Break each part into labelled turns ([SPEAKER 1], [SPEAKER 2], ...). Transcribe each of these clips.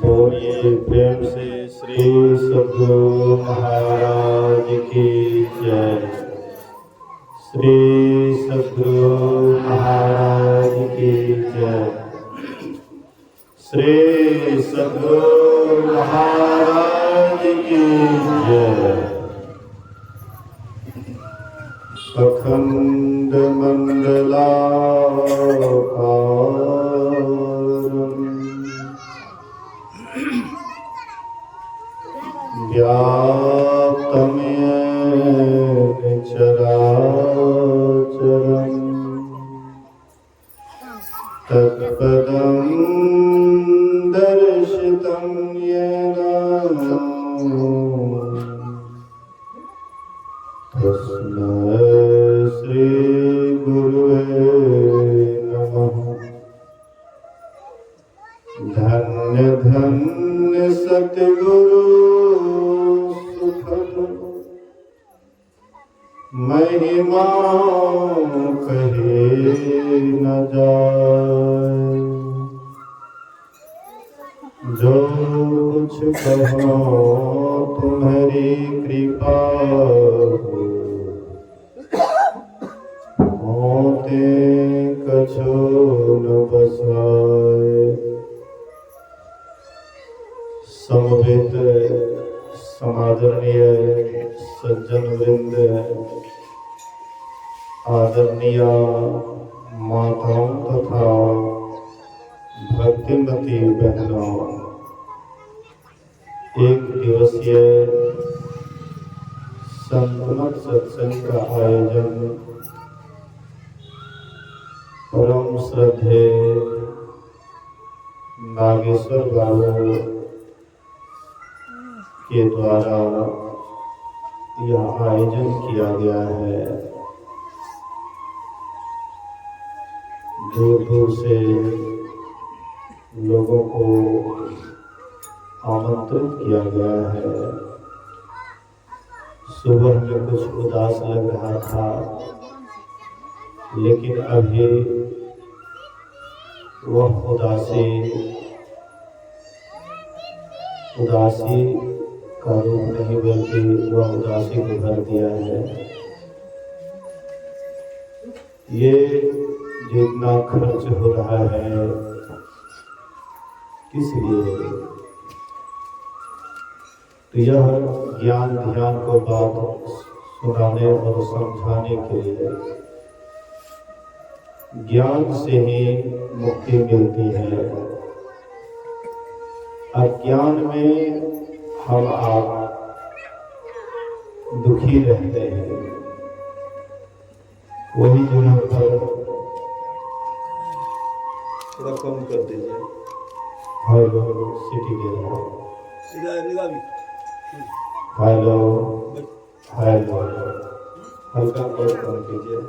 [SPEAKER 1] बोलिए प्रेम से श्री सद्गुरु महाराज की जय। श्री सद्गुरु महाराज की जय। श्री सद्गुरु महाराज की जय। अखंड मंडलाकारं व्याप्तं येन चराचरं तत्पदं दर्शितं येन तस्मै श्री गुरुवे नमः। धन्य धन्य सतगुरु सुखद महिमा कहे न जाए। जो कुछ कहो तुम्हारी कृपा होते कछो न बसाए। समवेत समादरणीय सज्जन वृंद, आदरणीय माताओं तथा भक्तिमती बहनों, एक दिवसीय संतमत सत्संग का आयोजन परम श्रद्धे नागेश्वर बाबू के द्वारा यह आयोजन किया गया है। दूर दूर से लोगों को आमंत्रित किया गया है। सुबह में कुछ उदास लग रहा था, लेकिन अभी वह उदासी का रूप नहीं, बल्कि वह उदासी को भर दिया है। ये जितना खर्च हो रहा है किस लिए? तो यह ज्ञान ध्यान को बात सुनाने और समझाने के लिए। ज्ञान से ही मुक्ति मिलती है। अज्ञान में हम आप दुखी रहते हैं। वही जगह पर थोड़ा कम कर दीजिए। हेलो सिटी दे रहा हूँ। हेलो हेलो, हल्का और कम कीजिए,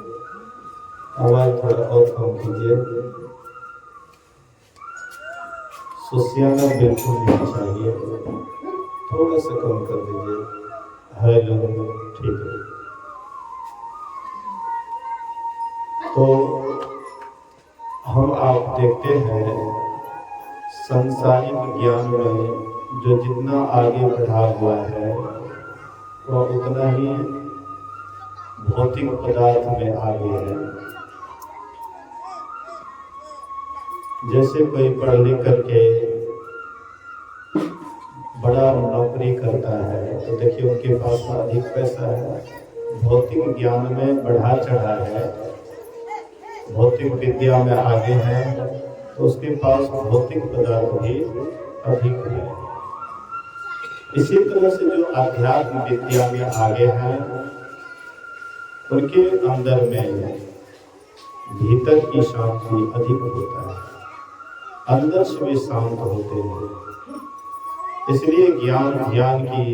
[SPEAKER 1] आवाज थोड़ा और कम कीजिए। सुसियाना बिल्कुल नहीं चाहिए, थोड़ा सा कम कर दीजिए। हेलो, ठीक है। तो हम आप देखते हैं सांसारिक ज्ञान में जो जितना आगे बढ़ा हुआ है वह उतना ही भौतिक पदार्थ में आगे है। जैसे कोई पढ़ लिख करके बड़ा नौकरी करता है तो देखिए उनके पास अधिक पैसा है, भौतिक ज्ञान में बढ़ा चढ़ा है, भौतिक विद्या में आगे है, तो उसके पास भौतिक पदार्थ भी अधिक है। इसी तरह से जो आध्यात्म विद्या में आगे हैं उनके अंदर में भीतर की शांति अधिक होता है, अंदर से वे शांत होते हैं। इसलिए ज्ञान ध्यान की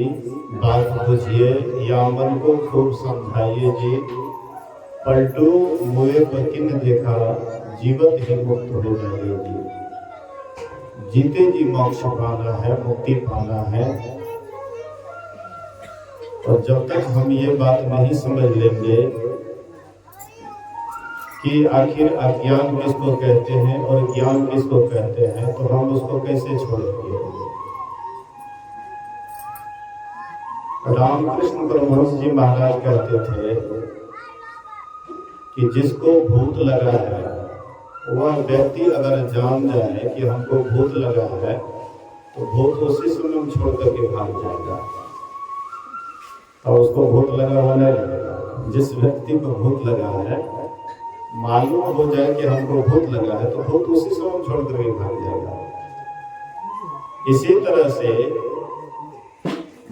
[SPEAKER 1] बात बुझिए या मन को खूब समझाइए जी। पलटू मुए पति ने देखा, जीवन ही मुक्त हो जाएगी। जीते जी मोक्ष पाना है, मुक्ति पाना है। और जब तक हम ये बात नहीं समझ लेंगे कि आखिर अज्ञान किसको कहते हैं और ज्ञान किसको कहते हैं, तो हम उसको कैसे छोड़ेंगे। रामकृष्ण परमहंस जी महाराज कहते थे कि जिसको भूत लगा है वह व्यक्ति अगर जान जाए कि हमको भूत लगा है तो भूत उसी समय छोड़ करके भाग जाएगा और उसको भूत लगा हुआ नहीं लगेगा। जिस व्यक्ति को भूत लगा है मालूम हो जाए कि हमको भूत लगा है तो भूत उसी समय छोड़ करके भाग जाएगा। इसी तरह से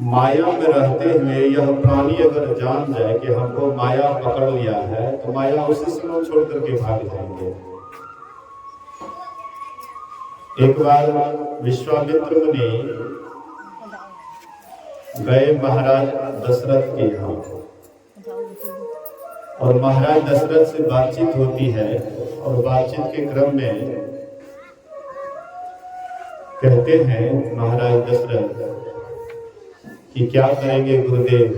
[SPEAKER 1] माया में रहते हुए यह प्राणी अगर जान जाए कि हमको माया पकड़ लिया है तो माया उसी समय छोड़ करके भाग जाएंगे। एक बार विश्वामित्र मुनि गए महाराज दशरथ के यहाँ और महाराज दशरथ से बातचीत होती है और बातचीत के क्रम में कहते हैं महाराज दशरथ कि क्या करेंगे गुरुदेव,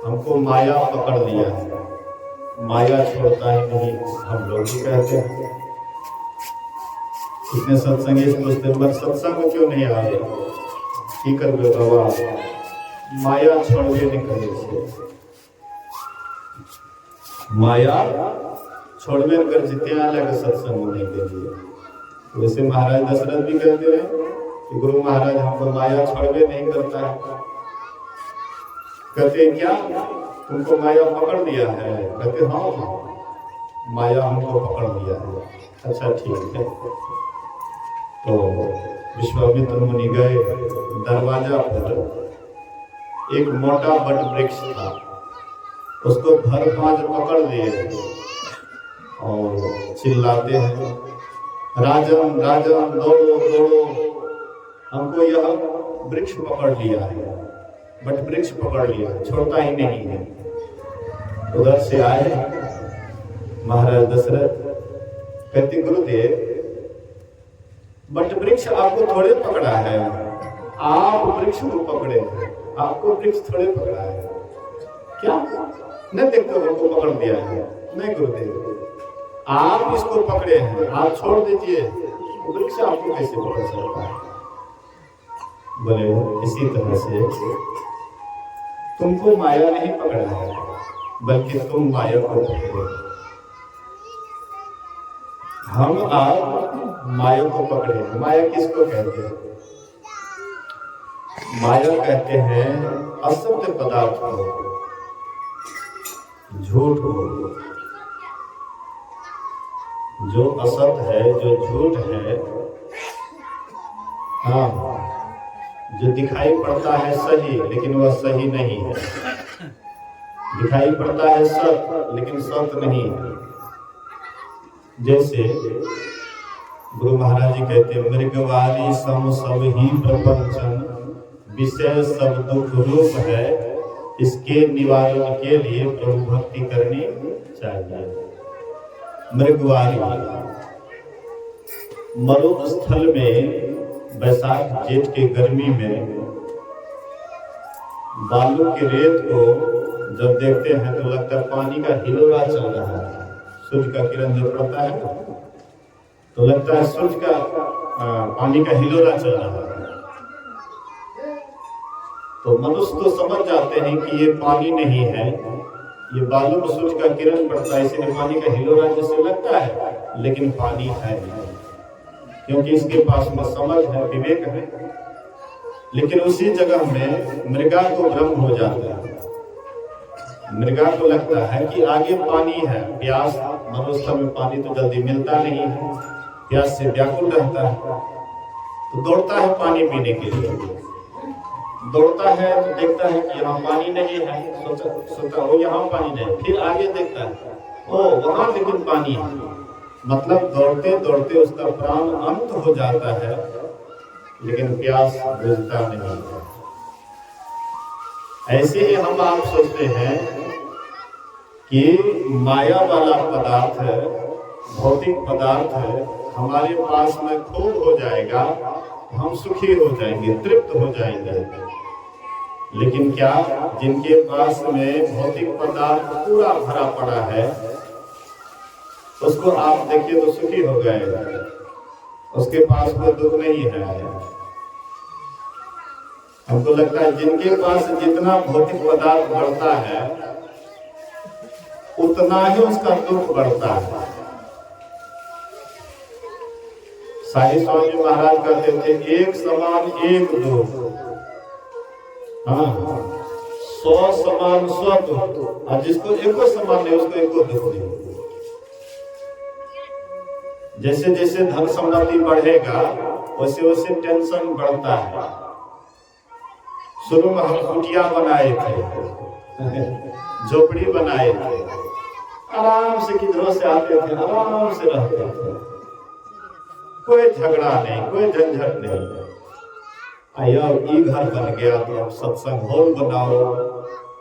[SPEAKER 1] हमको माया पकड़ लिया है, माया छोड़ता ही नहीं, हम लोग भी कहते हैं। इतने सत्संगी पूछते पर सत्संग क्यों नहीं आ रहे, की कर बाबा माया छोड़वे नहीं करे, माया छोड़वे कर जितने अलग सत्संग होने के लिए। वैसे महाराज दशरथ भी कहते हैं कि गुरु महाराज हमको माया छोड़वे नहीं करता है। कहते क्या तुमको माया पकड़ लिया है? कहते हाँ माया हमको पकड़ लिया है। अच्छा ठीक है। तो विश्वामित्र मुनि गए, दरवाजा पर एक मोटा बट वृक्ष था, उसको भर पांच पकड़ लिए और चिल्लाते हैं राजन राजन दौड़ो दौड़ो, हमको यह वृक्ष पकड़ लिया है, बट वृक्ष पकड़ लिया, छोड़ता ही नहीं है। उधर से आए महाराज दशरथ, कहते गुरुदेव बट वृक्ष आपको थोड़े पकड़ा है, आप वृक्ष को पकड़े, आपको वृक्ष थोड़े पकड़ा है। क्या नहीं देखते हमको पकड़ दिया है? नहीं गुरुदेव आप इसको पकड़े हैं, आप छोड़ दीजिए, वृक्ष आपको कैसे पकड़ सकता है? बोले इसी तरह से तुमको माया नहीं पकड़ा है, बल्कि तुम माया को पकड़े। हम आप माया को पकड़े। माया किसको कहते हैं? माया कहते हैं असत्य पदार्थ को, झूठ को। जो असत है, जो झूठ है, हाँ, जो दिखाई पड़ता है सही लेकिन वह सही नहीं है, दिखाई पड़ता है सत्य लेकिन सत्य नहीं है। जैसे गुरु महाराज जी कहते हैं मृगवारी सम सब ही प्रपंचन, विषय सब दुख रूप है, इसके निवारण के लिए प्रभु भक्ति करनी चाहिए। मृगवारी मरुस्थल में बैसाख जेठ के गर्मी में बालू के रेत को जब देखते हैं तो लगता है पानी का हिलोरा चल रहा है। सूर्य का किरण जब पड़ता है तो लगता है सूर्य का पानी का हिलोरा चल रहा है। तो मनुष्य तो समझ जाते हैं कि ये पानी नहीं है, ये बालू में सूर्य का किरण पड़ता है इसलिए पानी का हिलोरा जैसे लगता है, लेकिन पानी है नहीं, क्योंकि इसके पास में समझ है, विवेक है। लेकिन उसी जगह में मृगा को भ्रम हो जाता है। मृगा को लगता है कि आगे पानी है, प्यास, मरुस्थल में पानी तो जल्दी मिलता नहीं है, प्यास से व्याकुल रहता है, तो दौड़ता है पानी पीने के लिए। दौड़ता है तो देखता है कि यहाँ पानी नहीं है, सोचता वो यहाँ पानी नहीं, फिर आगे देखता है ओ वहां लेकिन पानी है। मतलब दौड़ते दौड़ते उसका प्राण अंत हो जाता है, लेकिन प्यास बुझता नहीं है। ऐसे ही हम आप सोचते हैं कि माया वाला पदार्थ है, भौतिक पदार्थ है, हमारे पास में खूब हो जाएगा, हम सुखी हो जाएंगे, तृप्त हो जाएंगे। लेकिन क्या जिनके पास में भौतिक पदार्थ पूरा भरा पड़ा है, उसको आप देखिए तो सुखी हो गए, उसके पास कोई दुख नहीं है। हमको लगता है जिनके पास जितना भौतिक पदार्थ बढ़ता है उतना ही उसका दुख बढ़ता है। साईं स्वामी महाराज कहते थे एक समान एक दुख, हाँ 100 समान 100 दुख, और जिसको एको समान नहीं उसको एको दुख नहीं। जैसे जैसे धन संपत्ति बढ़ेगा वैसे वैसे टेंशन बढ़ता है। शुरू में हम कुटिया बनाए थे, झोपड़ी बनाए थे, आराम से किधरों से आते थे, आराम से रहते थे, कोई झगड़ा नहीं, कोई झंझट नहीं। आया ये घर बन गया तो अब सत्संग हॉल बनाओ,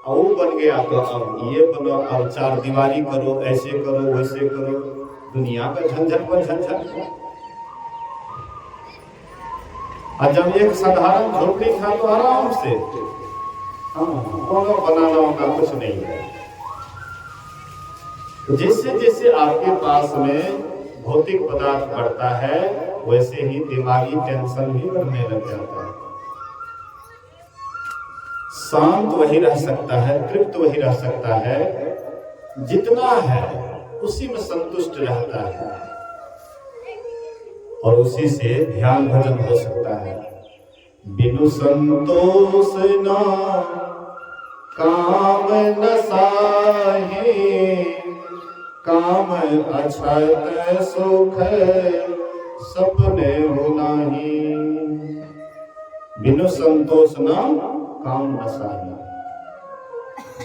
[SPEAKER 1] और वो बन गया तो अब ये बनाओ, अब 4 दीवारी करो, ऐसे करो वैसे करो, दुनिया का झंझट पर झंझट। और जब एक साधारण झोपड़ी था तो आराम से, कोनो बनाना होगा कुछ नहीं है। जैसे जैसे आपके पास में भौतिक पदार्थ बढ़ता है वैसे ही दिमागी टेंशन भी बढ़ने लग जाता है। शांत वही रह सकता है, तृप्त वही रह सकता है जितना है उसी में संतुष्ट रहता है, और उसी से ध्यान भजन हो सकता है। बिनु संतोष न काम न साहे, काम अछत सुख सपने हो नाही। बिनु संतोष न काम न साहे,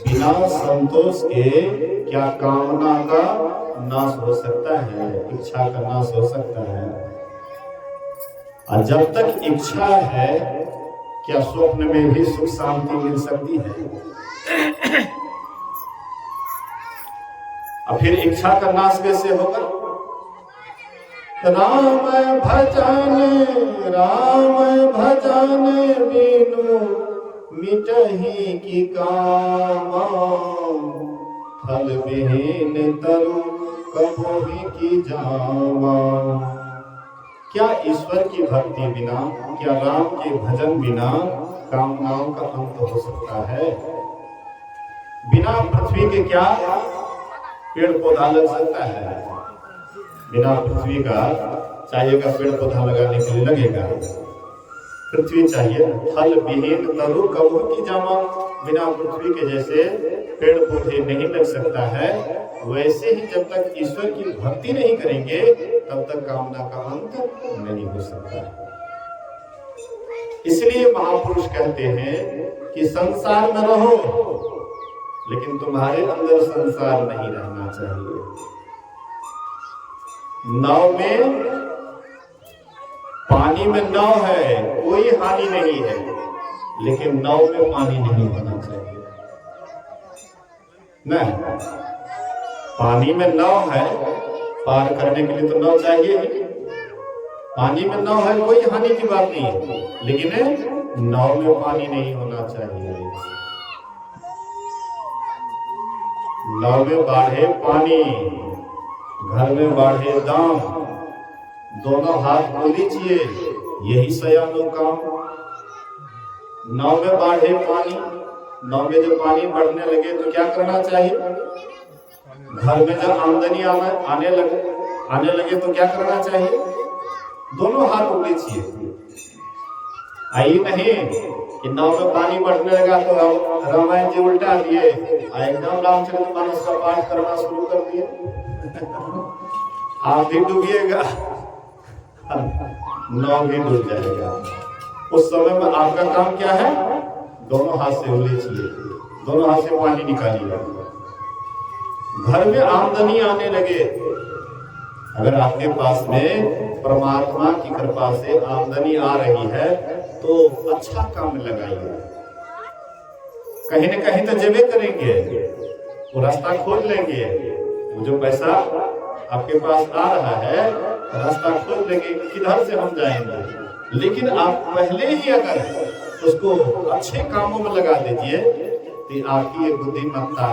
[SPEAKER 1] बिना संतोष के क्या कामना का नाश हो सकता है, इच्छा का नाश हो सकता है। और जब तक इच्छा है क्या स्वप्न में भी सुख शांति मिल सकती है? और फिर इच्छा का नाश कैसे होगा? राम भजन बिनु मिटहि की कामा, फल विहीन तरु कबोहि की जावा। क्या ईश्वर की भक्ति बिना, क्या राम के भजन बिना कामनाओं का अंत हो सकता है? बिना पृथ्वी के क्या पेड़ पौधा लग सकता है? बिना पृथ्वी का चाहिएगा, पेड़ पौधा लगाने के लिए लगेगा, पृथ्वी चाहिए। फल विहीन तरु कबू की जामा, बिना पृथ्वी के जैसे पेड़ पौधे नहीं लग सकता है, वैसे ही जब तक ईश्वर की भक्ति नहीं करेंगे तब तक कामना का अंत नहीं हो सकता। इसलिए महापुरुष कहते हैं कि संसार में रहो लेकिन तुम्हारे अंदर संसार नहीं रहना चाहिए। नाव में, पानी में नाव है, कोई हानि नहीं है, लेकिन नाव में पानी नहीं होना चाहिए। नहीं, पानी में नाव है, पार करने के लिए तो नाव चाहिए ही। पानी में नाव है, कोई हानि की बात नहीं है, लेकिन नाव में पानी नहीं होना चाहिए। नाव में बाढ़े पानी, घर में बाढ़े दाम, दोनों हाथ को लीजिए, यही सयानो काम। नाव में बाढ़े पानी, नाव में जब पानी बढ़ने लगे तो क्या करना चाहिए? घर में जब आमदनी आने लगे तो क्या करना चाहिए? दोनों हाथ को लीजिए। आई नहीं कि नाव में पानी बढ़ने लगा तो रामायण जी उल्टा दिए, एकदम रामचरितमानस का पाठ करना शुरू कर दिए। आप भी डूबिएगा, नाव भी डूब जाएगा। उस समय में आपका काम क्या है? दोनों हाथ से उलीचिए, दोनों हाथ से पानी निकालिए। घर में आमदनी आने लगे, अगर आपके पास में परमात्मा की कृपा से आमदनी आ रही है तो अच्छा काम लगाइए। कहीं न कहीं तो जेबे करेंगे, वो रास्ता खोज लेंगे। वो जो पैसा आपके पास आ रहा है, रास्ता खोज लेंगे किधर से हम जाएंगे। लेकिन आप पहले ही अगर उसको अच्छे कामों में लगा दीजिए तो आपकी ये बुद्धिमत्ता,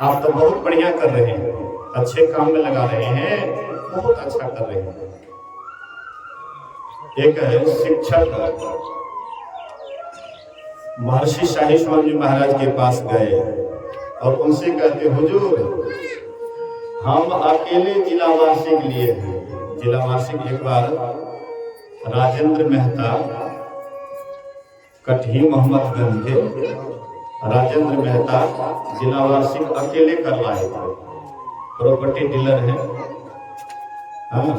[SPEAKER 1] आप तो बहुत बढ़िया कर रहे हैं, अच्छे काम में लगा रहे हैं, बहुत अच्छा कर रहे हैं। एक शिक्षक महर्षि शाही स्वामी महाराज के पास गए और उनसे कहते, हुजूर हम अकेले जिला वार्षिक लिए हैं। जिला वार्षिक एक बार राजेंद्र मेहता कटही मोहम्मदगंज के राजेंद्र मेहता जिला वार्षिक अकेले करवाए थे, प्रॉपर्टी डीलर है, हाँ,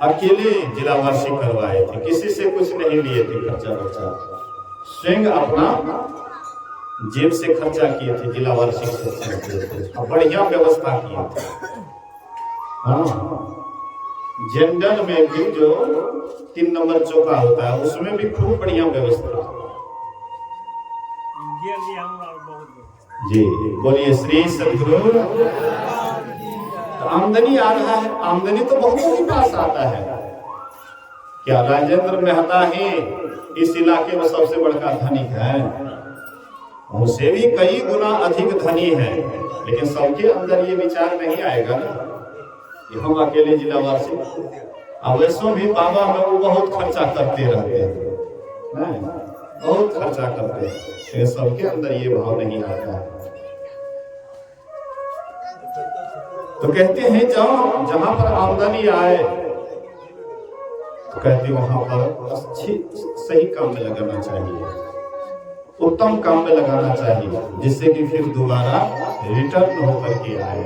[SPEAKER 1] अकेले जिला वार्षिक करवाए थे, किसी से कुछ नहीं लिए थे, खर्चा बर्चा स्वयं अपना जेब से खर्चा किए थे, जिला वार्षिक से बढ़िया व्यवस्था किए थे। हाँ, जेंडर में भी जो 3 नंबर चौका होता है उसमें भी खूब बढ़िया व्यवस्था। जी बोलिए श्री सद्गुरु। आमदनी आ रहा है, आमदनी तो बहुतों के पास आता है। क्या राजेंद्र मेहता ही इस इलाके में सबसे बड़का धनिक है? उनसे भी कई गुना अधिक धनी है, लेकिन सबके अंदर ये विचार नहीं आएगा ना कि हम अकेले जिला वार्षिक। अब वैसों भी बाबा में वो बहुत खर्चा करते रहते हैं, बहुत खर्चा करते हैं, लेकिन सबके अंदर ये भाव नहीं आता है। तो कहते हैं जाओ जहां पर आमदनी आए, तो कहते वहां पर अच्छी सही काम में लगाना चाहिए, उत्तम काम में लगाना चाहिए, जिससे कि फिर दोबारा रिटर्न होकर के आए।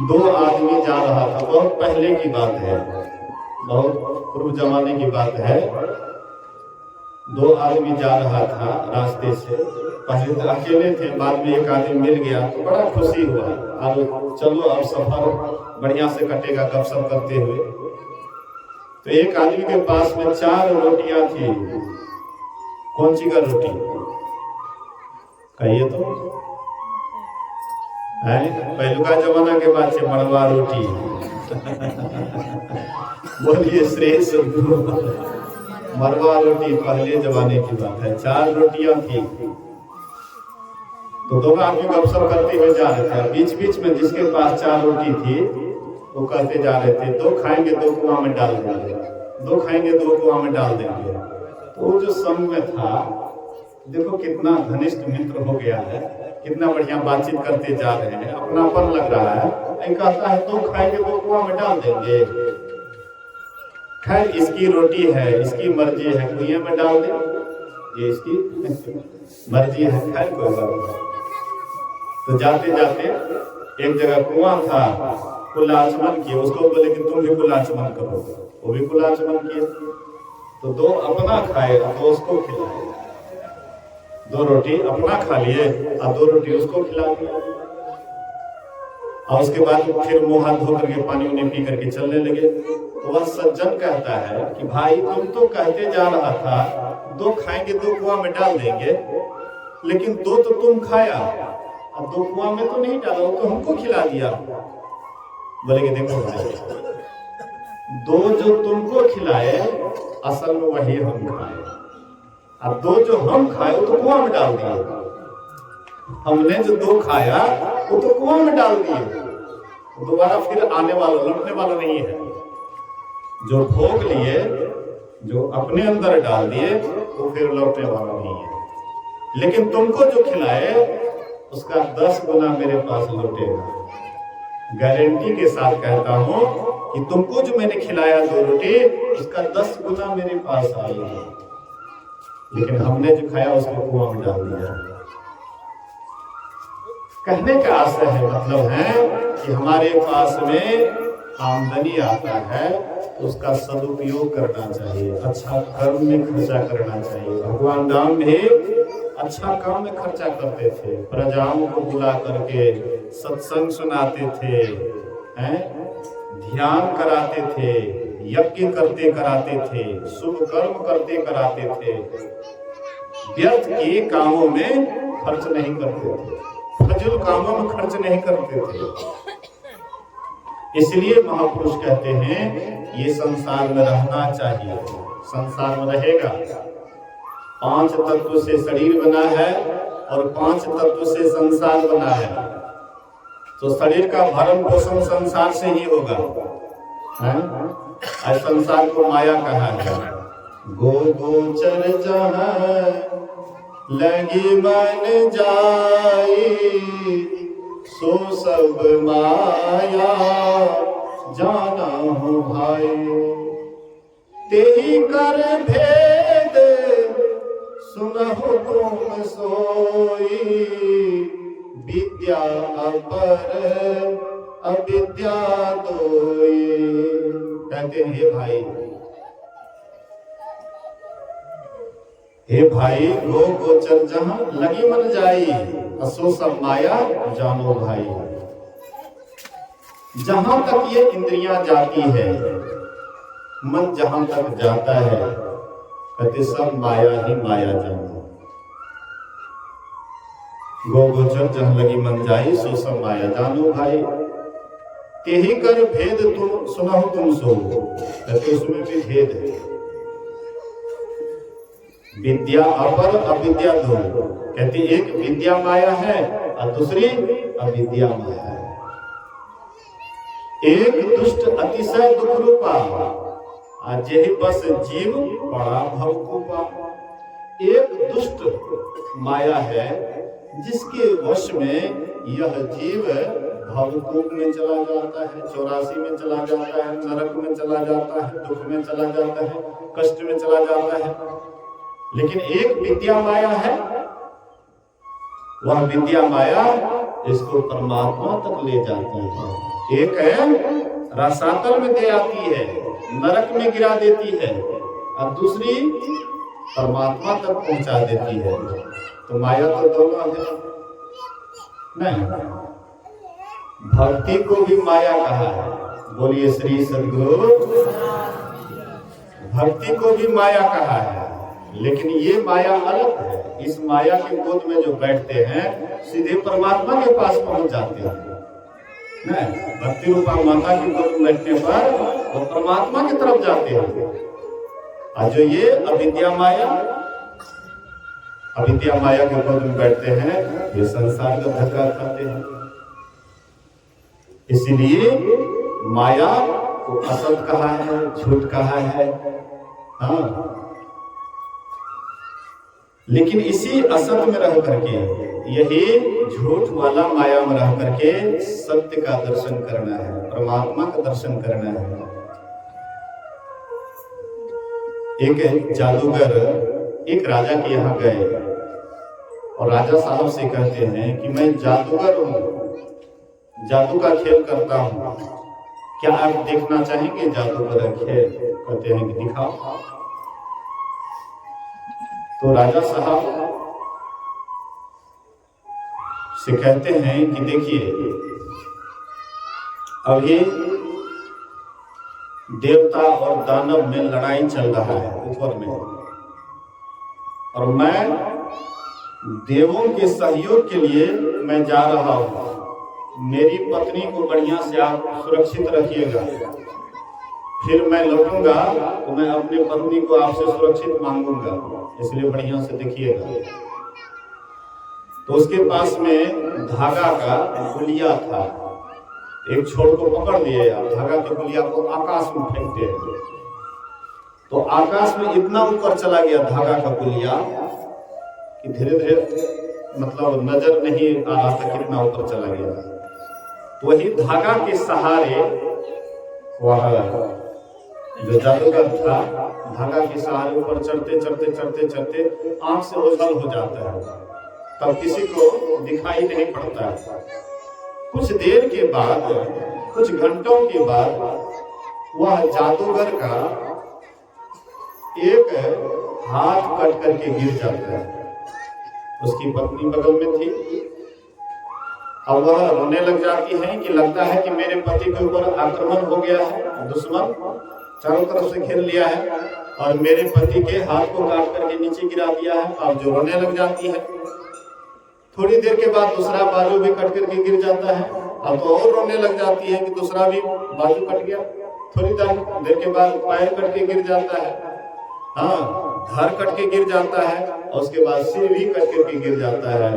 [SPEAKER 1] 2 आदमी जा रहा था, बहुत पहले की बात है, बहुत पूर्व जमाने की बात है। 2 आदमी जा रहा था रास्ते से, पहले तो अकेले थे, बाद में एक आदमी मिल गया तो बड़ा खुशी हुआ, और चलो अब सफर बढ़िया से कटेगा गपशप करते हुए। तो एक आदमी के पास में 4 रोटियां थी। कौन सी का रोटी कहिए तो? पहलुका जमाना के बाद से मड़वा रोटी। बोलिए श्रेष्ठ सद्गुरु। मड़वा रोटी पहले जमाने की बात है, 4 रोटियां थी। तो दोनों आदमी गपशप करते हुए जा रहे थे, बीच बीच में जिसके पास 4 रोटी थी वो कहते जा रहे थे, 2 खाएंगे 2 कुआं में डाल देंगे, 2 खाएंगे 2 कुआं में डाल देंगे। तो वो जो संग में था, देखो कितना घनिष्ठ मित्र हो गया है, कितना बढ़िया बातचीत करते जा रहे हैं, अपनापन लग रहा है। कहता है 2 खाएंगे 2 कुआं में डाल देंगे। खैर इसकी रोटी है, इसकी मर्जी है, कुएं में डाल दे, ये इसकी मर्जी है, खैर कोई बात नहीं। तो जाते जाते एक जगह कुआं था, कुलाचमन किए, उसको बोले कि तुम भी कुलाचमन करो, वो भी कुलाचमन किए। तो 2 अपना खाए, 2 उसको खिलाए, 2 रोटी अपना खा लिए और 2 रोटी उसको खिला दिया। और उसके बाद फिर मुंह हाथ धो करके पानी उन्हें पी करके चलने लगे। तो वह सज्जन कहता है कि भाई तुम तो कहते जा रहा था 2 खाएंगे 2 कुआं में डाल देंगे, लेकिन 2 तो तुम खाया और 2 कुआं में तो नहीं डाला, वो तो हमको खिला दिया। बोले कि देखो भाई, 2 जो तुमको खिलाए असल में वही हम खाए, और 2 जो हम खाए वो तो कुआं में डाल दिए। हमने जो 2 खाया वो तो कुआं में डाल दिए, दोबारा फिर आने वाला लौटने वाला नहीं है। जो भोग लिए, जो अपने अंदर डाल दिए, वो फिर लौटने वाला नहीं है। लेकिन तुमको जो खिलाए उसका 10 गुना मेरे पास लौटेगा। गारंटी के साथ कहता हूं कि तुमको जो मैंने खिलाया 2 रोटी, उसका 10 गुना मेरे पास आएगा। लेकिन हमने जो खाया उसको कुआं में डाल दिया। कहने का आशय है, मतलब है कि हमारे पास में आमदनी आता है तो उसका सदुपयोग करना चाहिए, अच्छा कर्म में खर्चा करना चाहिए। भगवान राम भी अच्छा काम में खर्चा करते थे, प्रजाओं को बुला करके सत्संग सुनाते थे, ध्यान कराते थे, यज्ञ करते कराते थे, शुभ कर्म करते कराते थे, व्यर्थ के कामों में खर्च नहीं करते थे, फजूल कामों में खर्च नहीं करते थे। इसलिए महापुरुष कहते हैं ये संसार में रहना चाहिए। संसार में रहेगा, 5 तत्व से शरीर बना है और 5 तत्व से संसार बना है। तो शरीर का भरण पोषण संसार से ही होगा, है? आज संसार को माया कहा है। गो गोचर जहाँ लगी मन जाई, सो सब माया जाना हो भाई। तेहि कर भेद सुनहु तुम सोई, विद्या अपर अविद्या दोई। कहते हैं हे भाई गो गोचर जहां लगी मन जाई, असो सब माया जानो भाई। जहां तक ये इंद्रियां जाती है, मन जहां तक जाता है, कहते सब माया ही माया जानो। गो गोचर जहां लगी मन जाई, सो सब माया जानो भाई। तेहि कर भेद तुम सुनहु तुम सो, कहते उसमें भी भेद है। विद्या अपर अविद्या दो, कहते एक विद्या माया है और दूसरी अविद्या माया है। एक दुष्ट अतिशय दुख रूपा, आज यही बस जीव बड़ा भवकूपा। एक दुष्ट माया है जिसके वश में यह जीव भवकूप में चला जाता है, 84 में चला जाता है, नरक में चला जाता है, दुख में चला जाता है, कष्ट में चला जाता है। लेकिन एक विद्या माया है, वह विद्या माया इसको परमात्मा तक ले जाती है। एक है रसातल में दे आती है, नरक में गिरा देती है, और दूसरी परमात्मा तक पहुंचा देती है। तो माया तो दोनों है। नहीं, भक्ति को भी माया कहा है। बोलिए श्री सद्गुरु। भक्ति को भी माया कहा है, लेकिन ये माया अलग है। इस माया के गोद में जो बैठते हैं सीधे परमात्मा के पास पहुंच जाते हैं। नहीं, भक्ति रूपा माता की गोद में बैठने पर वो परमात्मा की तरफ जाते हैं। और जो ये अविद्या माया के गोद में बैठते हैं, ये संसार का धक्का खाते हैं। इसीलिए माया को असत कहा है, झूठ कहा है। हाँ, लेकिन इसी असत में रह करके, यही झूठ वाला माया में रह करके सत्य का दर्शन करना है, परमात्मा का दर्शन करना है। एक जादूगर एक राजा के यहाँ गए और राजा साहब से कहते हैं कि मैं जादूगर हूँ, जादू का खेल करता हूँ, क्या आप देखना चाहेंगे जादू का खेल? कहते हैं कि दिखाओ। तो राजा साहब से कहते हैं कि देखिए, अभी देवता और दानव में लड़ाई चल रहा है ऊपर में, और मैं देवों के सहयोग के लिए मैं जा रहा हूँ। मेरी पत्नी को बढ़िया से आप सुरक्षित रखिएगा, फिर मैं लौटूंगा तो मैं अपनी पत्नी को आपसे सुरक्षित मांगूंगा, इसलिए बढ़िया से देखिएगा। तो उसके पास में धागा का गुलिया था, एक छोर को पकड़ लिए, धागा के गुलिया को आकाश में फेंकते हैं, तो आकाश में इतना ऊपर चला गया धागा का गुलिया कि धीरे धीरे मतलब नजर नहीं आ रहा था कितना ऊपर चला गया। तो वही धागा के सहारे वह जो जादूगर था, धागा के सहारे ऊपर चढ़ते चढ़ते चढ़ते चढ़ते आंख से ओझल हो जाता है, तब किसी को दिखाई नहीं पड़ता है। कुछ देर के बाद, कुछ घंटों के बाद वह जादूगर का एक हाथ कट करके गिर जाता है। उसकी पत्नी बगल में थी, अब वह रोने लग जाती है कि लगता है कि मेरे पति के ऊपर आक्रमण हो गया है, दुश्मन चारों तरफ से घेर लिया है और मेरे पति के हाथ को काट करके नीचे गिरा दिया है। अब जो रोने लग जाती है, थोड़ी देर के बाद दूसरा बाजू भी कट करके गिर जाता है, अब तो और रोने लग जाती है कि दूसरा भी बाजू कट गया। थोड़ी देर के बाद पैर कट के गिर जाता है, हाँ, धड़ कट के गिर जाता है, और उसके बाद सिर भी कट करके गिर जाता है।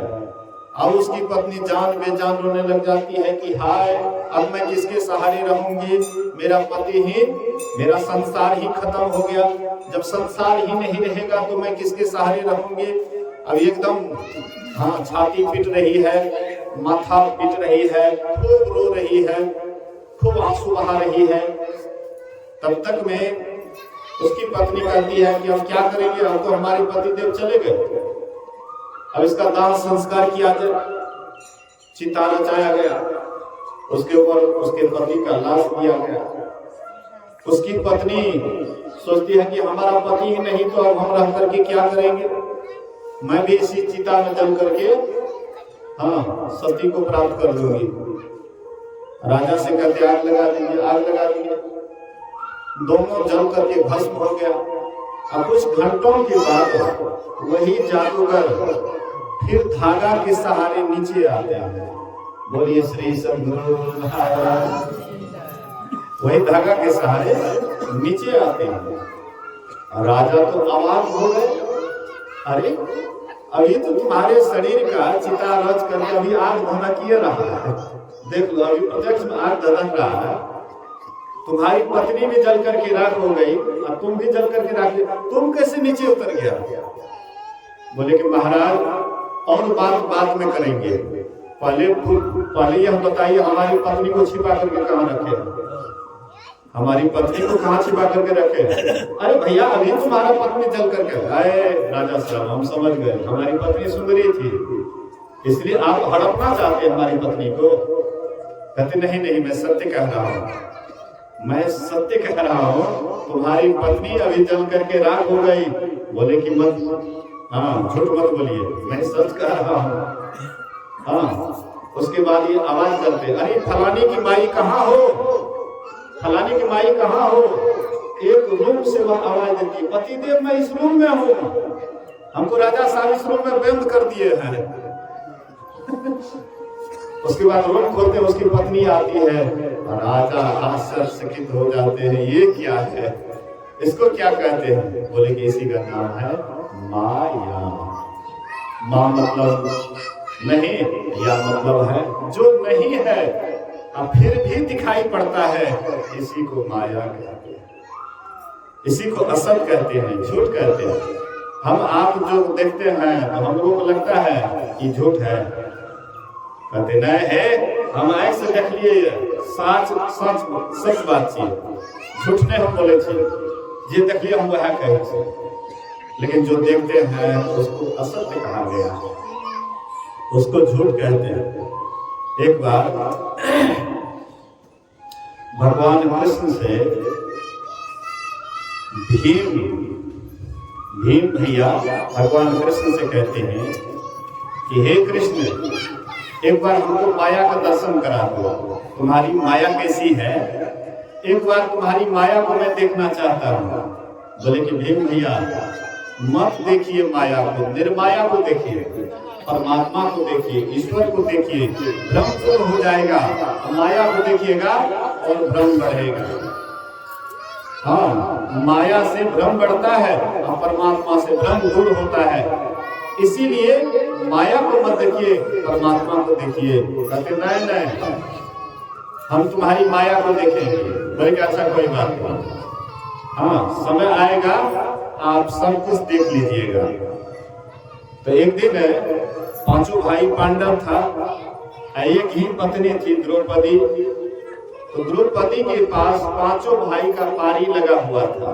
[SPEAKER 1] अब उसकी पत्नी जान बेजान रोने लग जाती है कि हाय, अब मैं किसके सहारे रहूंगी, मेरा पति ही, मेरा संसार ही खत्म हो गया। जब संसार ही नहीं रहेगा तो मैं किसके सहारे रहूंगी। अब एकदम छाती पीट रही है, माथा पीट रही है, खूब रो रही है, खूब आंसू बहा रही है। तब तक में उसकी पत्नी कहती है कि हम क्या करेंगे, हम तो हमारे पति देव चले गए, अब इसका दाह संस्कार किया जाए। चिता रचाया गया, उसके ऊपर उसके पति का लाश दिया गया। उसकी पत्नी सोचती है कि हमारा पति ही नहीं तो अब हम रह करके क्या करेंगे, मैं भी इसी चिता में जल करके सती को प्राप्त कर लूंगी। राजा से कहते आग लगा दीजिए, आग लगा दीजिए। दोनों जल करके भस्म हो गया। अब कुछ घंटों के बाद वही जादूगर फिर धागा के सहारे नीचे आते हैं। बोलिए श्री सद्गुरु महाराज। वही धागा के सहारे नीचे आते हैं। राजा तो अवाक हो गए, अरे अभी तो तुम्हारे शरीर का चिता रच करके अभी आग धधकिए रहा है, देख लो अभी प्रत्यक्ष में आग धधक रहा है। तुम्हारी पत्नी भी जल करके राख हो गई और तुम भी जल करके राख, तुम कैसे नीचे उतर गया। बोले कि महाराज और बात बाद में करेंगे, पहले यह बताइए हमारी पत्नी को छिपा करके कहाँ रखे, हमारी पत्नी को कहाँ छिपा करके रखे। अरे भैया अभी तुम्हारा पत्नी जल करके आए। राजा साहब हम समझ गए, हमारी पत्नी सुंदरी थी इसलिए आप हड़पना चाहते हैं हमारी पत्नी को। कहते नहीं नहीं, मैं सत्य कह रहा हूँ, मैं सत्य कह रहा हूँ, तुम्हारी पत्नी अभी जल करके राख हो गई। बोले कि मत, झूठ मत बोलिए, मैं सच कह रहा हूँ। उसके बाद ये आवाज करते, अरे फलानी की माई कहाँ हो, फलानी की माई कहाँ हो। एक रूम से वह आवाज देती, पतिदेव मैं इस रूम में हूँ, हमको राजा साहब इस रूम में बंद कर दिए हैं। उसके बाद रूम खोलते उसकी पत्नी आती है, राजा आश्चर्यचकित हो जाते हैं, ये क्या है, इसको क्या कहते हैं। बोले कि इसी का नाम है माया। माँ मतलब नहीं, या मतलब है जो नहीं है अब फिर भी दिखाई पड़ता है, इसी को माया कहते हैं, इसी को असत कहते हैं, झूठ कहते हैं। हम आप जो देखते हैं तो हम लोगों को लगता है कि झूठ है, कहते नहीं है, हम आँख से देख लिए, सच बात छे, झूठ नहीं हम बोले छे, जे देख लिए हम वह कहे छे। लेकिन जो देखते हैं उसको असत्य कहा गया है, उसको झूठ कहते हैं। एक बार भगवान कृष्ण से भीम भैया भगवान कृष्ण से कहते हैं कि हे कृष्ण, एक बार हमको माया का दर्शन करा दो, तुम्हारी माया कैसी है, एक बार तुम्हारी माया को मैं देखना चाहता हूँ। बोले कि भीम भैया मत देखिए माया को, निर्माया को देखिए, परमात्मा को देखिए, ईश्वर को देखिए, भ्रम दूर हो जाएगा। माया को देखिएगा और भ्रम बढ़ेगा। माया से भ्रम बढ़ता है और परमात्मा से भ्रम दूर होता है। इसीलिए माया को मत देखिए, परमात्मा को देखिए। कहते नहीं, हम तुम्हारी माया को देखेंगे। बोले कि अच्छा कोई बात नहीं, समय आएगा आप सब कुछ देख लीजिएगा। तो एक दिन पांचों भाई पांडव था, एक ही पत्नी थी द्रौपदी। तो द्रौपदी के पास पांचों भाई का पारी लगा हुआ था।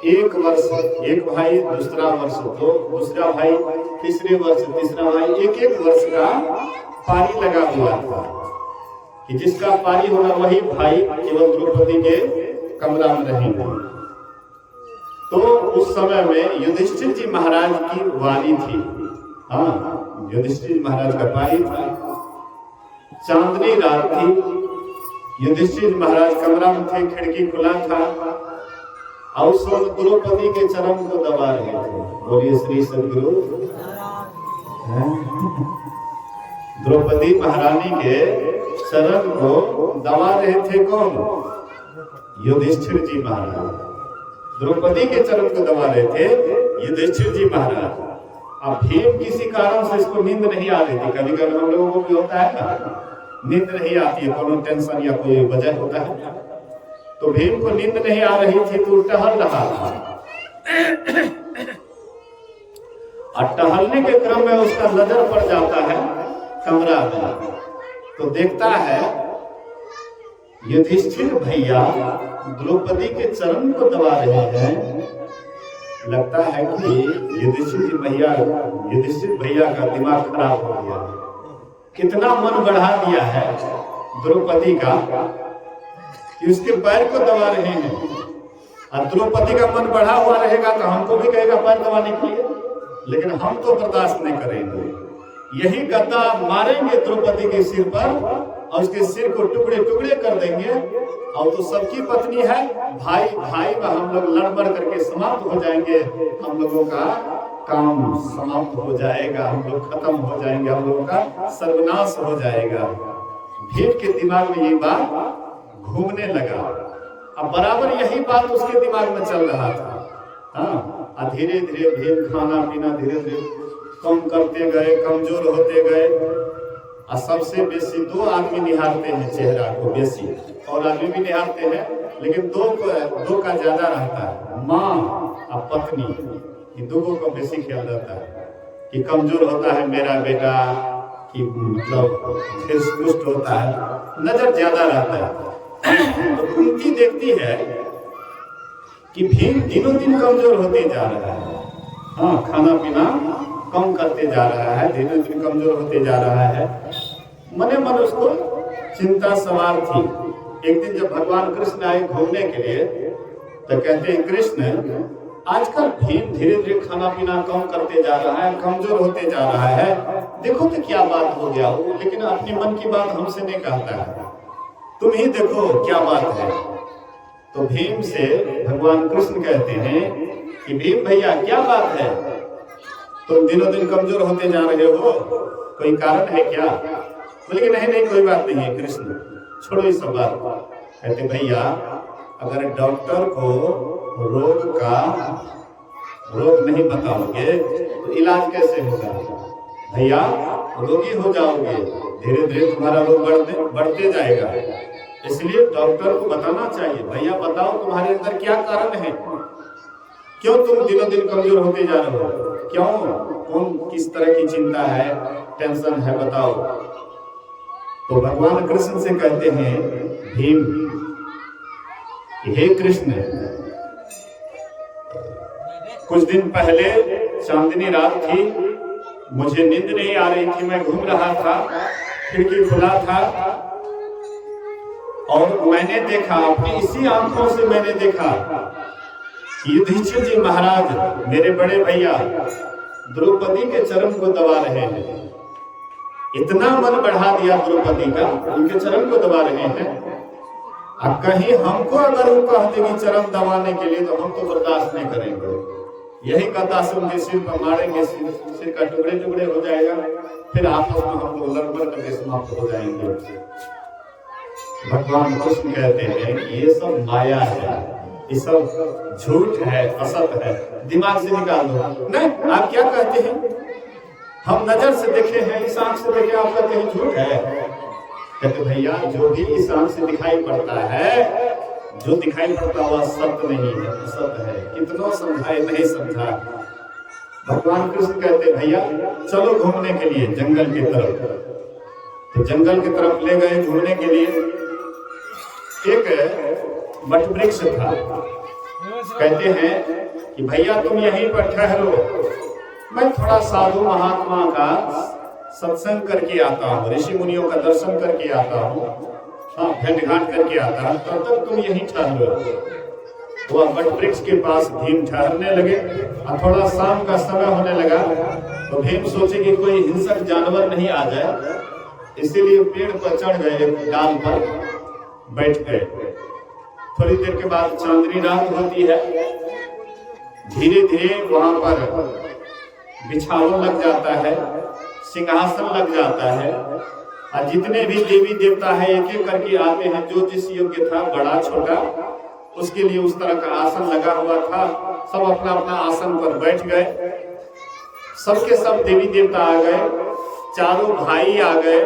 [SPEAKER 1] एक वर्ष एक भाई, दूसरा वर्ष दो, दूसरा भाई तीसरे वर्ष, तीसरा भाई, एक वर्ष का पारी लगा हुआ था कि जिसका पारी होगा वही भाई केवल द्रौपदी के कमरा में रहेंगे। तो उस समय में युधिष्ठिर जी महाराज की वारी थी। युधिष्ठिर महाराज का पारी था। चांदनी रात थी, युधिष्ठिर महाराज कमरा में थे, खिड़की खुला था और उस वक्त द्रौपदी के चरण को दबा रहे थे। बोलिए श्री सद्गुरु। द्रौपदी महारानी के चरण को दबा रहे थे कौन? युधिष्ठिर जी महाराज। द्रौपदी के चरण को दबा रहे थे युधिष्ठिर जी महाराज। अब भीम किसी कारण से इसको नींद नहीं आ रही थी। कभी कभी हम लोगों को भी होता है ना, नींद नहीं आती है, कोनो टेंशन या कोई वजह होता है। तो भीम को नींद नहीं आ रही थी तो टहल रहा था, और टहलने के क्रम में उसका नजर पड़ जाता है कमरा में। तो देखता है युधिष्ठिर भैया द्रौपदी के चरण को दबा रहे हैं। लगता है कि युधिष्ठिर भैया का दिमाग खराब हो गया, कितना मन बढ़ा दिया है द्रौपदी का कि उसके पैर को दबा रहे हैं। और द्रौपदी का मन बढ़ा हुआ रहेगा तो हमको भी कहेगा पैर दबाने के लिए, लेकिन हम तो बर्दाश्त नहीं करेंगे। यही गद्दा मारेंगे द्रौपदी के सिर पर और उसके सिर को टुकड़े टुकड़े कर देंगे। और तो सबकी पत्नी है, भाई भाई में हम लोग लड़ मर करके समाप्त हो जाएंगे, हम लोगों का काम समाप्त हो जाएगा, हम लोग खत्म हो जाएंगे, हम लोगों का सर्वनाश हो जाएगा। भीम के दिमाग में ये बात घूमने लगा। अब बराबर यही बात उसके दिमाग में चल रहा था। हाँ, धीरे धीरे भीम खाना पीना धीरे धीरे कम करते गए, कमजोर होते गए। और सबसे बेसी दो आदमी निहारते हैं चेहरा को बेसी, और आदमी भी निहारते हैं, लेकिन दो का ज्यादा रहता है, माँ और पत्नी। ये दोनों को बेसी ख्याल रहता है कि कमजोर होता है मेरा बेटा, कि मतलब पुष्ट होता है, नजर ज्यादा रहता है। तो कुंती देखती है कि भीम दिनों दिन कमजोर होते जा रहा है। हाँ, खाना पीना कम करते जा रहा है, धीरे धीरे कमजोर होते जा रहा है। मने मन उसको चिंता सवार थी। एक दिन जब भगवान कृष्ण आए घूमने के लिए तो कहते हैं, कृष्ण आजकल भीम धीरे धीरे खाना पीना कम करते जा रहा है, कमजोर होते जा रहा है, देखो तो क्या बात हो गया वो, लेकिन अपने मन की बात हमसे नहीं कहता है, तुम ही देखो क्या बात है। तो भीम से भगवान कृष्ण कहते हैं कि भीम भैया क्या बात है, तुम दिनों दिन कमजोर होते जा रहे हो, कोई कारण है क्या? बोले नहीं नहीं कोई बात नहीं है कृष्ण, छोड़ो इस सब बात। कहते भैया अगर डॉक्टर को रोग नहीं बताओगे तो इलाज कैसे होगा? भैया रोगी हो जाओगे, धीरे धीरे तुम्हारा रोग बढ़ते जाएगा, इसलिए डॉक्टर को बताना चाहिए। भैया बताओ तुम्हारे अंदर क्या कारण है, क्यों तुम दिनों दिन कमजोर होते जा रहे हो, क्यों, कौन किस तरह की चिंता है, टेंशन है, बताओ। तो भगवान कृष्ण से कहते हैं भीम, हे कृष्ण कुछ दिन पहले चांदनी रात थी, मुझे नींद नहीं आ रही थी, मैं घूम रहा था, खिड़की खुला था और मैंने देखा, अपनी इसी आंखों से मैंने देखा युधिष्ठिर जी महाराज मेरे बड़े भैया द्रौपदी के चरण को दबा रहे हैं। इतना मन बढ़ा दिया द्रौपदी का, उनके चरण को दबा रहे हैं। अब कहीं हमको अगर वो कहते कि चरण दबाने के लिए तो हम तो बर्दाश्त नहीं करेंगे। यही कथा से उनके सिर पर मारेंगे, सिर का टुकड़े टुकड़े हो जाएगा, फिर आपस में हम लोग लड़बड़ करके समाप्त हो जाएंगे। भगवान कृष्ण कहते हैं कि ये सब माया है, ये सब झूठ है, असत है, दिमाग से निकाल दो। नहीं, आप क्या कहते हैं, हम नजर से देखे हैं, इस आंख से देखे, आप कहते हैं झूठ है। कहते भैया जो भी इस आंख से दिखाई पड़ता है, जो दिखाई पड़ता हुआ सत्य नहीं है, असत है, कितना समझाए नहीं समझा। भगवान कृष्ण कहते भैया चलो घूमने के लिए जंगल की तरफ। तो जंगल की तरफ ले गए घूमने के लिए। एक वट वृक्ष था, कहते हैं कि भैया तुम यहीं पर ठहरो, मैं थोड़ा साधु महात्मा का सत्संग करके आता हूँ, ऋषि मुनियों का दर्शन करके आता हूँ, हाँ भेंट घाट करके आता हूँ, तब तक तुम यहीं ठहरो। वह वट वृक्ष के पास भीम ठहरने लगे और थोड़ा शाम का समय होने लगा तो भीम सोचे कि कोई हिंसक जानवर नहीं आ जाए, इसीलिए पेड़ पर चढ़ गए, डाल पर बैठ गए। थोड़ी देर के बाद चांदनी रात होती है, धीरे धीरे वहां पर बिछावन लग जाता है, सिंहासन लग जाता है, और जितने भी देवी देवता है एक एक करके आते हैं, जो जिस योग्य था, बड़ा छोटा, उसके लिए उस तरह का आसन लगा हुआ था। सब अपना अपना आसन पर बैठ गए। सबके सब देवी देवता आ गए, चारों भाई आ गए।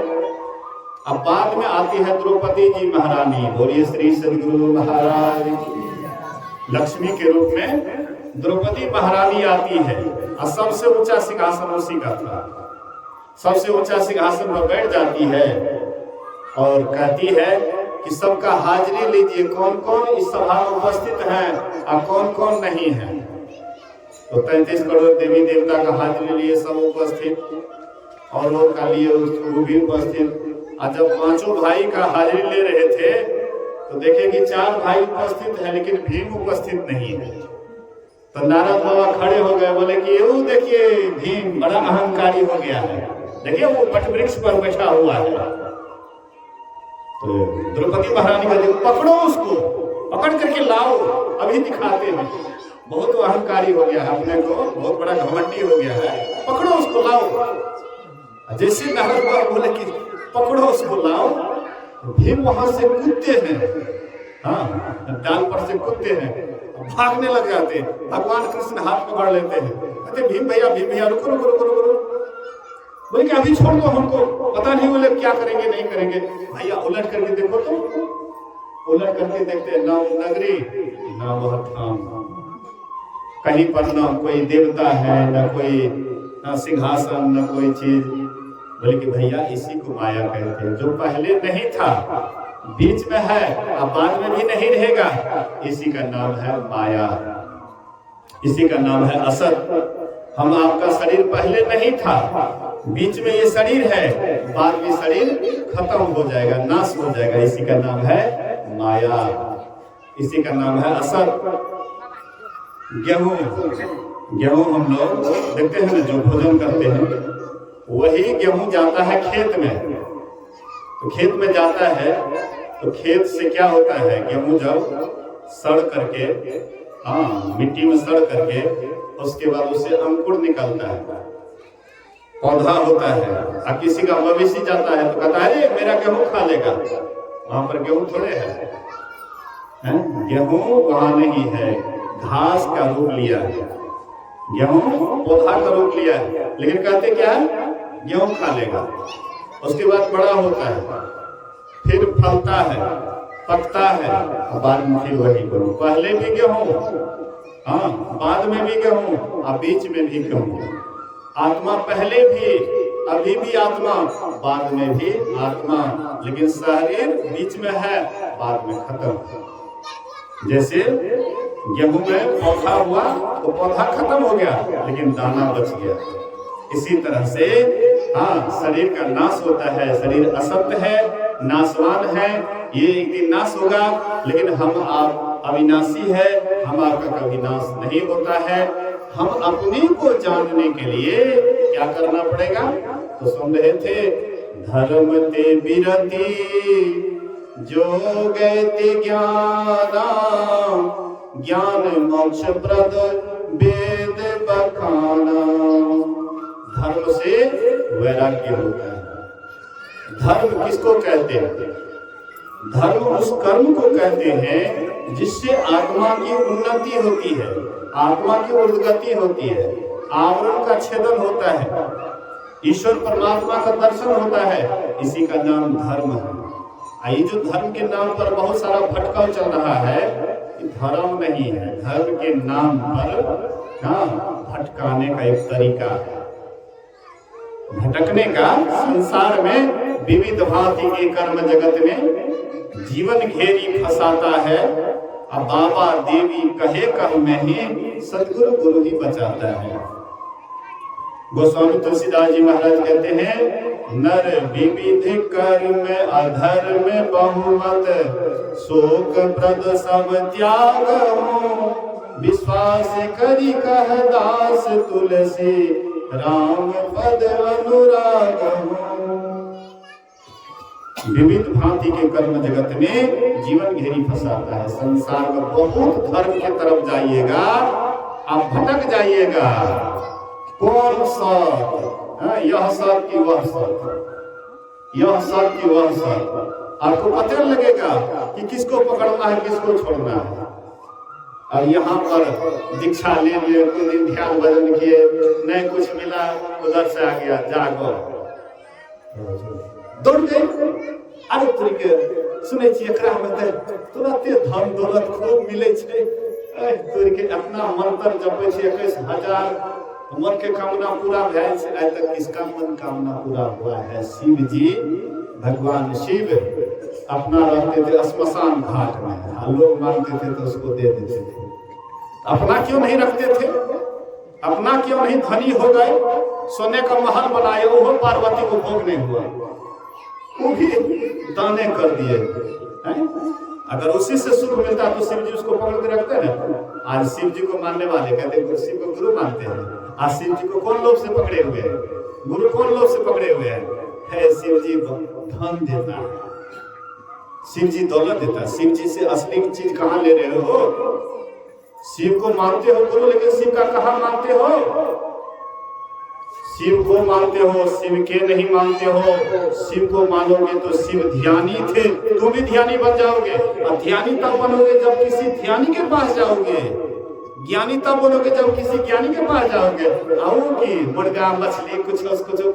[SPEAKER 1] अब बाद में आती है द्रौपदी जी महारानी। बोलिए श्री सद्गुरु महाराज की। लक्ष्मी के रूप में द्रौपदी महारानी आती है और सबसे ऊंचा सिंहासन उसी का था। सबसे ऊंचा सिंहासन पर बैठ जाती है और कहती है कि सबका हाजिरी लीजिए, कौन कौन इस सभा में उपस्थित हैं और कौन कौन नहीं है। तो 33 करोड़ देवी देवता का हाजिरी लिए सब उपस्थित, और वो का लिए वो भी उपस्थित। और जब पांचों भाई का हाजिरी ले रहे थे तो देखे कि 4 भाई उपस्थित है लेकिन भीम उपस्थित नहीं है। तो नारद बाबा खड़े हो गए, बोले कि वो देखिए भीम बड़ा अहंकारी हो गया है, देखिए वो वट वृक्ष पर बैठा हुआ है। तो द्रौपदी महारानी का देखो, पकड़ो उसको, पकड़ करके लाओ, अभी दिखाते हैं। बहुत अहंकारी हो गया है, अपने को बहुत बड़ा घमंडी हो गया है, पकड़ो उसको लाओ। जैसे नारद बाबा बोले कि पकड़ो उसको लाओ, भीम वहां से कूदते हैं, हाँ डाल पर से कूदते हैं, भागने लग जाते हैं। भगवान कृष्ण हाथ पकड़ लेते हैं, कहते भीम भैया रुको रुको रुको रुको। बोले कि अभी छोड़ दो हमको, पता नहीं बोले क्या करेंगे नहीं करेंगे। भैया उलट करके देखो, तो उलट करके देखते ना नगरी ना वह धाम, कहीं पर ना कोई देवता है, ना कोई ना सिंहासन, ना कोई चीज। बोले कि भैया इसी को माया कहते हैं, जो पहले नहीं था, बीच में है और बाद में भी नहीं रहेगा, इसी का नाम है माया, इसी का नाम है असत। हम आपका शरीर पहले नहीं था, बीच में ये शरीर है, बाद में शरीर खत्म हो जाएगा, नाश हो जाएगा, इसी का नाम है माया, इसी का नाम है असत। गेहूं हम लोग देखते हैं ना, जो भोजन करते हैं वही गेहूं जाता है खेत में। तो खेत में जाता है तो खेत से क्या होता है, गेहूं जब सड़ करके, हाँ मिट्टी में सड़ करके, उसके बाद उसे अंकुर निकलता है, पौधा होता है। और किसी का मवेशी जाता है तो कहता है मेरा गेहूं खा लेगा, वहां पर गेहूं थोड़े है, गेहूं वहां नहीं है, घास का रूप लिया है, गेहूं पौधा का रूप लिया है। लेकिन कहते क्या है, गेहूं खा लेगा। उसके बाद बड़ा होता है, फिर फलता है, पकता है, बाद में फिर वही गेहूं, पहले भी गेहूं, हाँ बाद में भी गेहूं और बीच में भी गेहूं। आत्मा पहले भी, अभी भी आत्मा, बाद में भी आत्मा, लेकिन शरीर बीच में है, बाद में खत्म। जैसे गेहूं में पौधा हुआ तो पौधा खत्म हो गया लेकिन दाना बच गया। इसी तरह से हाँ शरीर का नाश होता है, शरीर असत्य है, नाशवान है, ये एक दिन नाश होगा, लेकिन हम आप अविनाशी है, हम आपका कभी नाश नहीं होता है। हम अपने को जानने के लिए क्या करना पड़ेगा, तो सुन रहे थे, धर्म ते बिरति जो गए ज्ञाना, ज्ञान मोक्ष प्रद वेद बखाना। धर्म से वैराग्य होता है। धर्म किसको कहते हैं, धर्म उस कर्म को कहते हैं जिससे आत्मा की उन्नति होती है, आत्मा की उद्गति होती है, आवरण का छेदन होता है, ईश्वर परमात्मा का दर्शन होता है, इसी का नाम धर्म है। ये जो धर्म के नाम पर बहुत सारा भटकाव चल रहा है, धर्म नहीं है, धर्म के नाम पर भटकाने का एक तरीका है, भटकने का। संसार में विविध भांति के कर्म जगत में जीवन घेरी फंसाता है, अब बाबा देवी कहे कह में ही सदगुरु गुरु ही बचाता है। गोस्वामी तुलसीदास जी महाराज कहते हैं, नर विविध कर्म अधर्म बहुमत, शोक प्रद सब त्याग हो, विश्वास करी कह दास तुलसी, राम पद अनुराग हो। विविध भांति के कर्म जगत में जीवन घेरी फंसाता है। संसार में बहुत धर्म की तरफ जाइएगा, आप भटक जाइएगा। कौन सत, यह सत की वह सत, यह सत की वह सत, आपको पता लगेगा कि किसको पकड़ना है किसको छोड़ना है। और यहाँ पर दीक्षा ले लिए, कुछ दिन ध्यान भजन किए, नहीं कुछ मिला, उधर से आ गया जागो दौड़ गए। अरे तरीके सुने छी एकरा में तुरंते धन दौलत खूब मिले छे, तोरिके अपना मंत्र जपे छे 21,000 मन के कामना पूरा भय से। आज तक किसका मन कामना पूरा हुआ है? शिव जी, भगवान शिव अपना रहते थे श्मशान घाट में, लोग मांगते थे तो उसको दे देते थे। अपना क्यों नहीं रखते थे? अपना क्यों नहीं धनी हो गए? सोने का महल बनाए, वो पार्वती को भोग नहीं हुआ, वो भी दाने कर दिए। अगर उसी से सुख मिलता तो शिव जी उसको पकड़ के रखते ना। आज शिव जी को मानने वाले कहते हैं शिव को गुरु मानते हैं। आज शिव जी को कौन लोग से पकड़े हुए हैं? गुरु कौन लोग से पकड़े हुए हैं? है शिव जी धन देता है, शिव जी दौलत देता है। शिव जी से असली चीज कहाँ ले रहे हो? शिव को मानते हो गुरु, लेकिन शिव का कहाँ मानते हो? शिव को मानते हो, शिव के नहीं मानते हो। शिव को मानोगे तो शिव ध्यानी थे, तुम भी ध्यानी बन जाओगे। और ध्यानी तब बनोगे जब किसी ध्यानी के पास जाओगे, ज्ञानी तब बनोगे जब किसी ज्ञानी के पास जाओगे। आओ कि मुर्गा मछली कुछ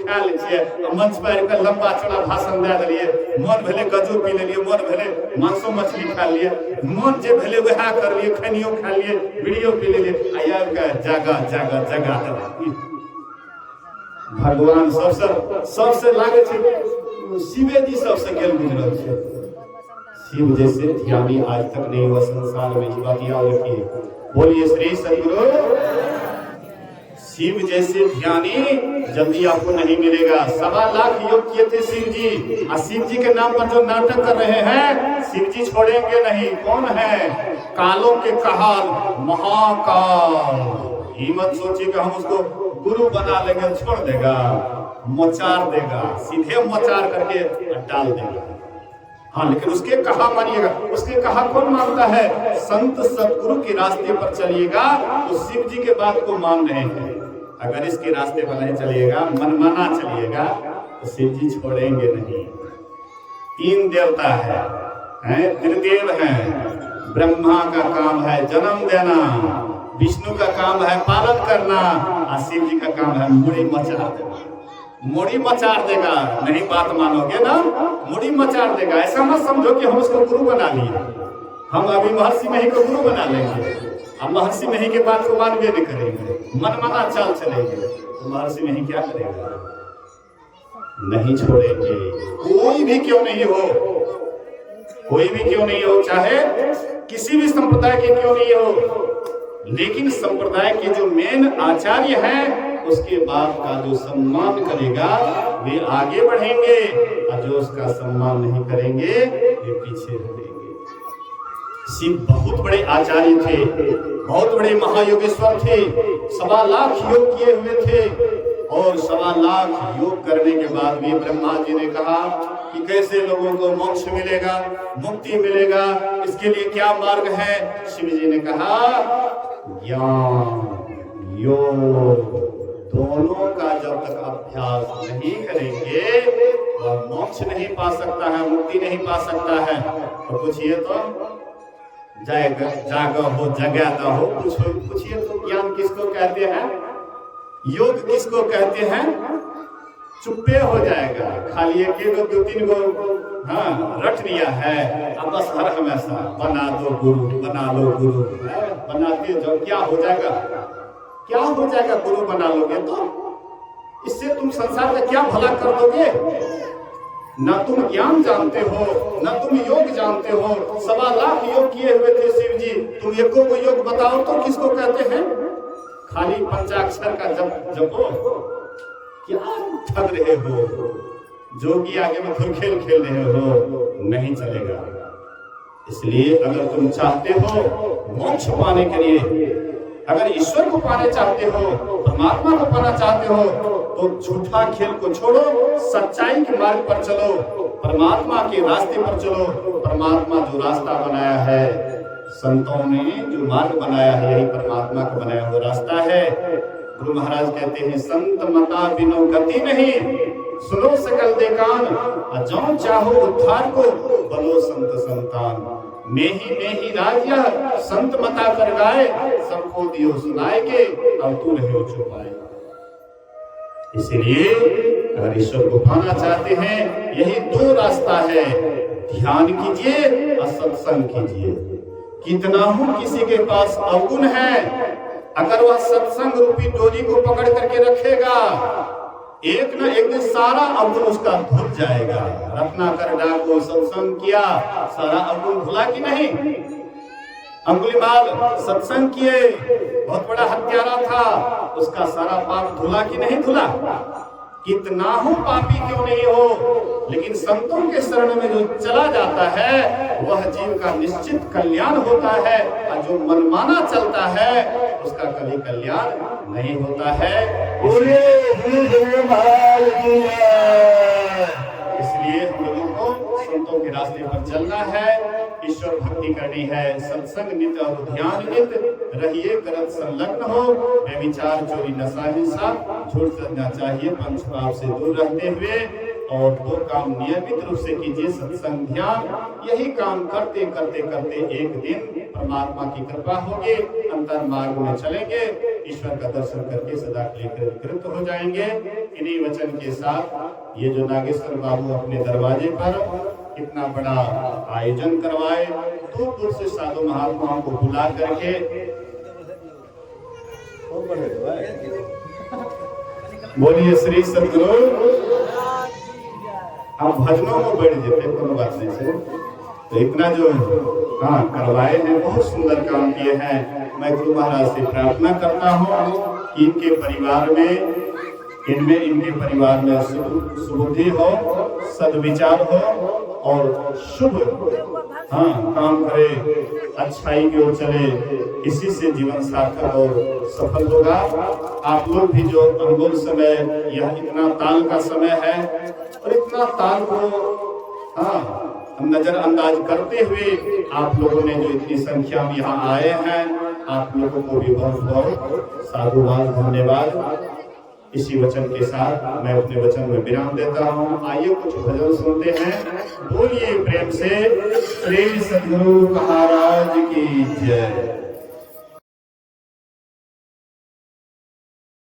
[SPEAKER 1] खा लीजिए, मंच पर लंबा चौड़ा भाषण दे दिलिए, मन भेले गजू पी लेलिए, मन भेले मांसो मछली खा लिए, मन जे भेले वह कर लिए, खनियो खा लिए, वीडियो पी लेलिए। आया जागा जागा जागा भगवान सबसे लागे छे शिवे जी सबसे गेल गुजरल छे। शिव जैसे ध्यानी आज तक नहीं हुआ संसार में, इस बात याद रखिए। बोलिए श्री सद्गुरु। शिव जैसे ध्यानी जल्दी आपको नहीं मिलेगा। 1.25 लाख योग किए थे शिव जी, और शिव जी के नाम पर जो नाटक कर रहे हैं शिव जी छोड़ेंगे नहीं। कौन है? कालों के काल महाकाल। ये मत सोचिए कि हम उसको गुरु बना लेंगे, छोड़ देगा, मोचार देगा, सीधे मोचार करके डाल देगा। हाँ, लेकिन उसके कहा मानिएगा। उसके कहा कौन मानता है? संत सतगुरु के रास्ते पर चलिएगा तो शिव जी के बात को मान रहे हैं। अगर इसके रास्ते पर नहीं चलिएगा, मनमाना चलिएगा, तो शिव जी छोड़ेंगे नहीं। 3 देवता है, त्रिदेव है। ब्रह्मा का काम है जन्म देना, विष्णु का काम है पालन करना, और शिव जी का काम है मुड़ी मचार देना। मुड़ी मचार देगा, नहीं बात मानोगे ना, मुड़ी मचार देगा। ऐसा मत समझो कि हम उसको गुरु बना लिए। हम अभी महर्षि मही को गुरु बना लेंगे, अब महर्षि मही के बात को मानवे नहीं करेंगे, मनमाना चाल चलेंगे, तो महर्षि मही क्या करेगा? नहीं छोड़ेंगे। कोई भी क्यों नहीं हो, कोई भी क्यों नहीं हो, चाहे किसी भी संप्रदाय के क्यों नहीं हो, लेकिन संप्रदाय के जो मेन आचार्य हैं उसके बाद का जो सम्मान करेगा वे आगे बढ़ेंगे, और जो उसका सम्मान नहीं करेंगे वे पीछे रहेंगे। शिव बहुत बड़े आचार्य थे, बहुत बड़े महायोगेश्वर थे, 1.25 लाख योग किए हुए थे। और 1.25 लाख योग करने के बाद भी ब्रह्मा जी ने कहा कि कैसे लोगों को मोक्ष मिलेगा, मुक्ति मिलेगा, इसके लिए क्या मार्ग है? शिव जी ने कहा ज्ञान योग दोनों का जब तक अभ्यास नहीं करेंगे वह मोक्ष नहीं पा सकता है, मुक्ति नहीं पा सकता है। तो पूछिए तो जागा हो जगाता हो, पूछिए तो ज्ञान किसको कहते हैं? योग किसको कहते हैं? चुप्पे हो जाएगा, खाली एक 2-3 गो हाँ रट लिया है, अब बस हर हमेशा बना दो गुरु, बना लो गुरु, बनाते जाओ। क्या हो जाएगा? क्या हो जाएगा? गुरु बना लोगे तो इससे तुम संसार का क्या भला कर दोगे? ना तुम ज्ञान जानते हो, ना तुम योग जानते हो। 1.25 लाख योग किए हुए थे शिव जी, तुम एको को योग बताओ तो किसको कहते हैं? खाली पंचाक्षर का जपो, क्या ठग रहे हो? जोगी आगे में खेल खेल रहे हो, नहीं चलेगा। इसलिए अगर तुम चाहते हो मोक्ष पाने के लिए, अगर ईश्वर को पाने चाहते हो, परमात्मा को पाना चाहते हो, तो झूठा खेल को छोड़ो, सच्चाई के मार्ग पर चलो, परमात्मा के रास्ते पर चलो। परमात्मा जो रास्ता बनाया है, संतों ने जो मार्ग बनाया है, यही परमात्मा का बनाया हुआ रास्ता है। गुरु महाराज कहते हैं संत मता बिनो गति नहीं, सुनो सकल देकान, जो चाहो उद्धार को, बोलो संत संतान। में ही राज्य संत मता कर गाए, सबको दियो सुनाए के और तू रहे चुपाए। इसलिए अगर ईश्वर को पाना चाहते हैं, यही दो रास्ता है, ध्यान कीजिए और सत्संग कीजिए। कितना हो किसी के पास अवगुण है, अगर वह सत्संग रूपी डोरी को पकड़ करके रखेगा, एक न एक दिन सारा अवगुण उसका धुल जाएगा। रत्ना कर डाको सत्संग किया, सारा अवगुण धुला कि नहीं? अंगुलीमाल सत्संग किए, बहुत बड़ा हत्यारा था, उसका सारा पाप धुला कि नहीं धुला? कितना हो पापी क्यों नहीं हो, लेकिन संतों के शरण में जो चला जाता है वह जीव का निश्चित कल्याण होता है, और जो मनमाना चलता है उसका कभी कल्याण नहीं होता है। इसलिए हम लोगों को संतों के रास्ते पर चलना है, ईश्वर भक्ति करनी है, सत्संग नित और ध्यान नित रहिए, करत संलग्न हो, बेविचार चोरी नशा हिंसा झूठ करना चाहिए, पंचपाप से दूर रहते हुए, और दो काम नियमित रूप से कीजिए, सत्संग ध्यान। यही काम करते करते करते एक दिन परमात्मा की कृपा होगी, अंतर मार्ग में चलेंगे, ईश्वर का दर्शन करके सदा के लिए कृत हो जाएंगे। इन्हीं वचन के साथ ये जो नागेश्वर बाबू अपने दरवाजे पर इतना बड़ा आयोजन करवाए, दूर दूर से साधु महात्माओं को बुला करके, बोलिए श्री सद्गुरु। आप भजनों में बैठ जाते, कोनो बात नहीं से, तो इतना जो करवाए हैं, बहुत सुंदर काम किए हैं। मैं गुरु महाराज से प्रार्थना करता हूँ कि इनके परिवार में, इनके परिवार में सुबुद्धि हो, सद्विचार हो और शुभ काम करे, अच्छाई की ओर चले, इसी से जीवन सार्थक और सफल होगा। आप लोग भी जो अनमोल समय, यह इतना ताल का समय है, और इतना ताल को नजरअंदाज करते हुए आप लोगों ने जो इतनी संख्या में यहाँ आए हैं, आप लोगों को भी बहुत बहुत साधुवाद, धन्यवाद। इसी वचन के साथ मैं अपने वचन में विराम देता हूँ। आइए कुछ भजन सुनते हैं। बोलिए प्रेम से श्री सद्गुरु महाराज की जय।